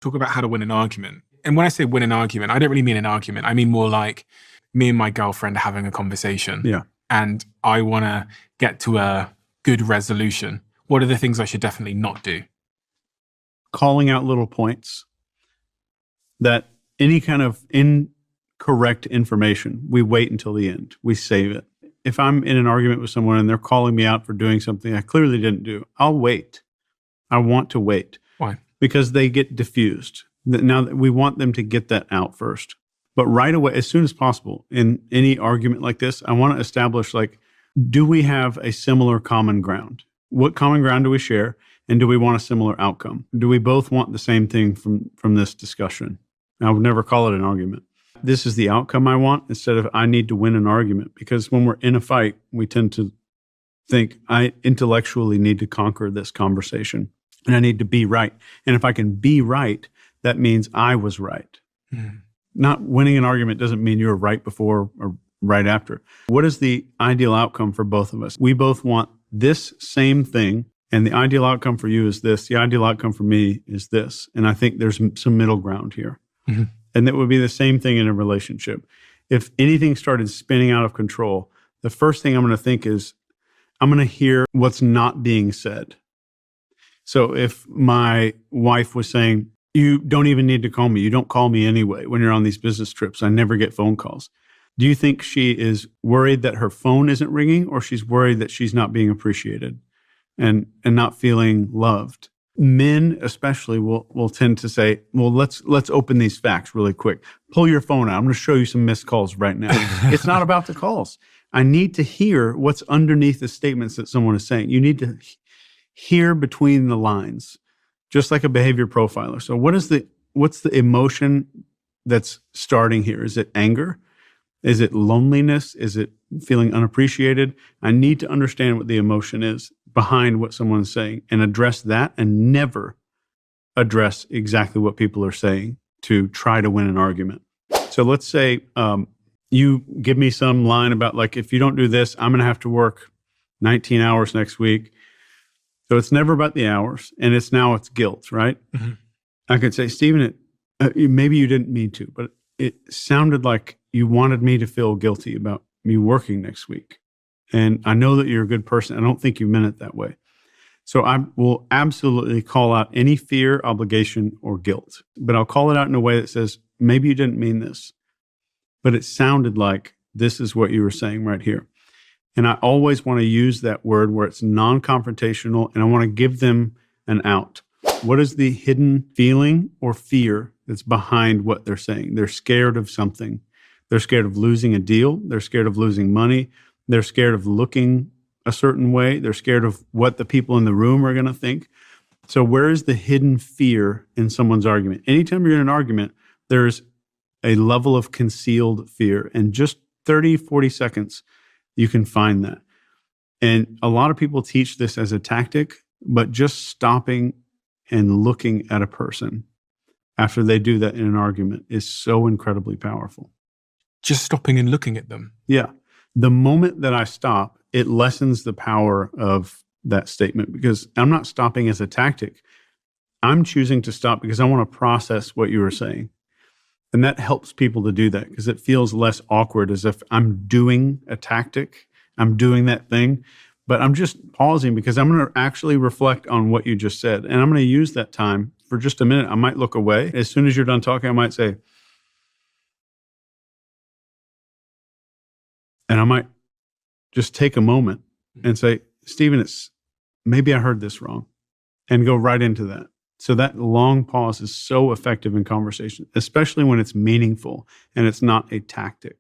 talk about how to win an argument. And when I say win an argument, I don't really mean an argument. I mean more like me and my girlfriend are having a conversation. Yeah. And I want to get to a good resolution. What are the things I should definitely not do? Calling out little points that any kind of incorrect information, we wait until the end. We save it. If I'm in an argument with someone and they're calling me out for doing something I clearly didn't do, I'll wait. I want to wait. Why? Because they get diffused. Now, we want them to get that out first. But right away, as soon as possible, in any argument like this, I want to establish, like, do we have a similar common ground? What common ground do we share? And do we want a similar outcome? Do we both want the same thing from this discussion? I would never call it an argument. This is the outcome I want instead of I need to win an argument. Because when we're in a fight, we tend to think I intellectually need to conquer this conversation and I need to be right. And if I can be right, that means I was right. Not winning an argument doesn't mean you were right before or right after. What is the ideal outcome for both of us? We both want this same thing, and the ideal outcome for you is this. The ideal outcome for me is this. And I think there's some middle ground here. Mm-hmm. And that would be the same thing in a relationship. If anything started spinning out of control, the first thing I'm going to think is, I'm going to hear what's not being said. So if my wife was saying, you don't even need to call me. You don't call me anyway when you're on these business trips. I never get phone calls. Do you think she is worried that her phone isn't ringing, or she's worried that she's not being appreciated and not feeling loved? Men especially will tend to say, well, let's open these facts really quick. Pull your phone out. I'm going to show you some missed calls right now. It's not about the calls. I need to hear what's underneath the statements that someone is saying. You need to hear between the lines, just like a behavior profiler. So what's the emotion that's starting here? Is it anger? Is it loneliness? Is it feeling unappreciated? I need to understand what the emotion is behind what someone's saying and address that, and never address exactly what people are saying to try to win an argument. So let's say you give me some line about, like, if you don't do this, I'm going to have to work 19 hours next week. So it's never about the hours, and it's guilt, right? Mm-hmm. I could say, Stephen, maybe you didn't mean to, but it sounded like you wanted me to feel guilty about me working next week. And I know that you're a good person. I don't think you meant it that way. So I will absolutely call out any fear, obligation, or guilt. But I'll call it out in a way that says, maybe you didn't mean this, but it sounded like this is what you were saying right here. And I always want to use that word where it's non-confrontational, and I want to give them an out. What is the hidden feeling or fear that's behind what they're saying? They're scared of something. They're scared of losing a deal. They're scared of losing money. They're scared of looking a certain way. They're scared of what the people in the room are going to think. So where is the hidden fear in someone's argument? Anytime you're in an argument, there's a level of concealed fear. And just 30, 40 seconds, you can find that. And a lot of people teach this as a tactic, but just stopping and looking at a person after they do that in an argument is so incredibly powerful. Just stopping and looking at them. Yeah. The moment that I stop, it lessens the power of that statement, because I'm not stopping as a tactic. I'm choosing to stop because I want to process what you were saying. And that helps people to do that, because it feels less awkward, as if I'm doing a tactic, I'm doing that thing, but I'm just pausing because I'm going to actually reflect on what you just said. And I'm going to use that time for just a minute. I might look away. As soon as you're done talking, I might say, and I might just take a moment and say, Stephen, maybe I heard this wrong, and go right into that. So that long pause is so effective in conversation, especially when it's meaningful and it's not a tactic.